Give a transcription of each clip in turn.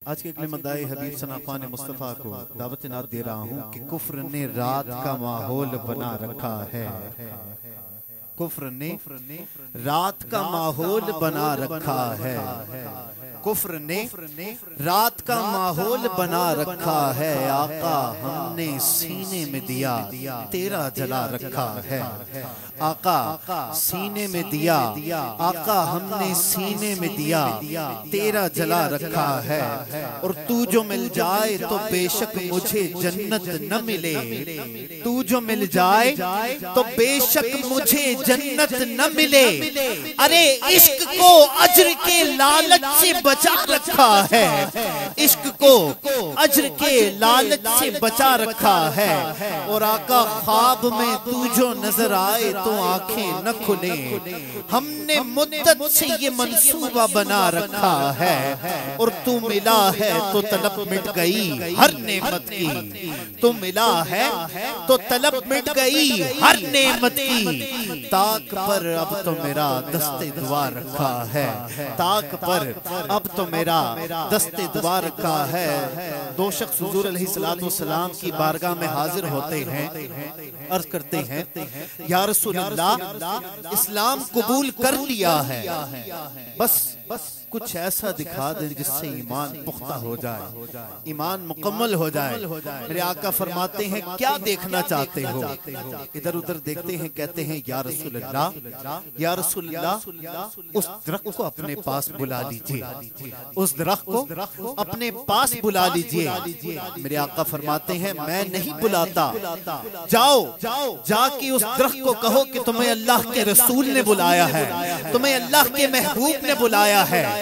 आज के अगले मदाए हबीब सनाफान मुस्तफ़ा को दावत नात दे रहा हूँ कि कुफ्र ने रात का माहौल बना रखा है। कुफ्र ने रात का माहौल बना रखा है। कुफ्र ने रात का माहौल बना रखा है। आका हमने सीने में दिया तेरा जला रखा है। आका सीने में दिया, आका हमने सीने में दिया तेरा जला रखा है। और तू जो मिल जाए तो बेशक मुझे जन्नत न मिले, तू जो मिल जाए तो बेशक मुझे जन्नत न मिले। अरे इश्क को अज्र के लालच से बचा रखा है, इश्क को अज्र के लालच से बचा रखा है। और आका ख्वाब में तू जो नजर आए तो आंखें न खुले। हमने मुद्दत से ये मंसूबा बना रखा है। और तू मिला है तो तलब मिट गई हर नेमत की, तू मिला है तो तलब मिट गई हर नेमत की। ताक पर अब तो मेरा दस्ते दुआ रखा है, ताक पर अब तो मेरा दस्ते दुआ रखा है। दो शख्स हुजूर अलैहिस्सलातु वस्सलाम की बारगाह में हाजिर होते हैं, अर्ज करते हैं या रसूल अल्लाह इस्लाम कबूल कर लिया है, बस कुछ ऐसा दिखा दे जिससे ईमान पुख्ता हो जाए, ईमान मुकम्मल हो जाए। मेरे आका फरमाते हैं क्या देखना चाहते हो? इधर उधर देखते हैं, कहते हैं या रसूल अल्लाह, या रसूल अल्लाह उस दरख्त को अपने पास बुला लीजिए, उस दरख्त को अपने पास बुला लीजिए। मेरे आका फरमाते हैं मैं नहीं बुलाता, जाओ जाके उस दरख्त को कहो कि तुम्हें अल्लाह के रसूल ने बुलाया है, तुम्हें अल्लाह के महबूब ने बुलाया है।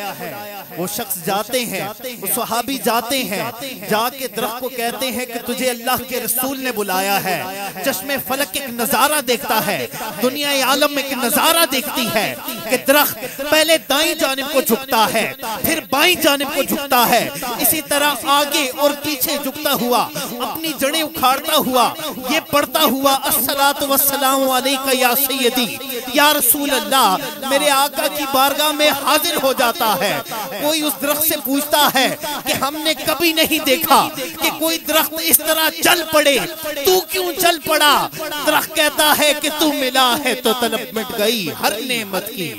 वो शख्स जाते हैं, वो सहाबी जाते हैं, जाके दरख्त को कहते हैं कि तुझे अल्लाह के रसूल ने बुलाया है। चश्मे फलक एक नजारा देखता है, दुनिया आलम में एक नजारा देखती है कि दरख्त पहले दाईं जानिब को झुकता है, फिर बाईं जानिब को झुकता है, इसी तरह आगे और पीछे झुकता हुआ, अपनी जड़ें उखाड़ता हुआ, ये पढ़ता हुआ अस्सलातु वस्सलामु अलैका या सय्यदी या रसूल अल्लाह मेरे आका की बारगाह में हाजिर हो जाता है। कोई उस दरख्त से पूछता है कि हमने कभी नहीं देखा कि कोई दरख्त इस तरह चल पड़े, तू क्यों चल पड़ा? दरख्त कहता है कि तू मिला है तो तलब मिट गई हर नेमत की।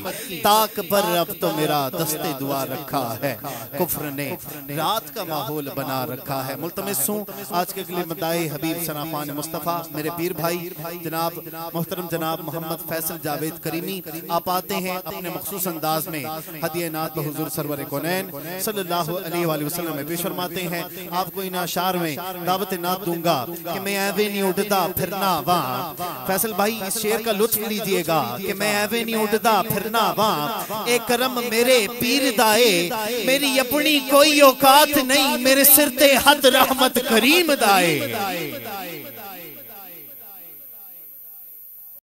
ताक पर अब तो मेरा दस्ते दुआ रखा है। कुफ्र ने रात का माहौल बना रखा है। मुल्तमिस हूं आज के अगले मदाए हबीब सनाफान मुस्तफ़ा मेरे पीर भाई जनाब मोहतरम जनाब मोहम्मद फैसल जावेद करीमी आप आते हैं अपने मखसूस अंदाज में हदिया नात हुजूर सरवर कौनैन सल्लल्लाहु अलैहि वसल्लम में पेश फरमाते हैं। आपको इन अशार में दावत नात दूंगा कि मैं एवे नहीं उड़दा फिरना वहां। फैसल भाई इस शेर का लुत्फ लीजिएगा कि मैं एवे नहीं उड़दा फिरना वहां। एक करम मेरे पीर दाए मेरी अपनी कोई औकात नहीं, मेरे सिर ते हद रहमत करीम दाए।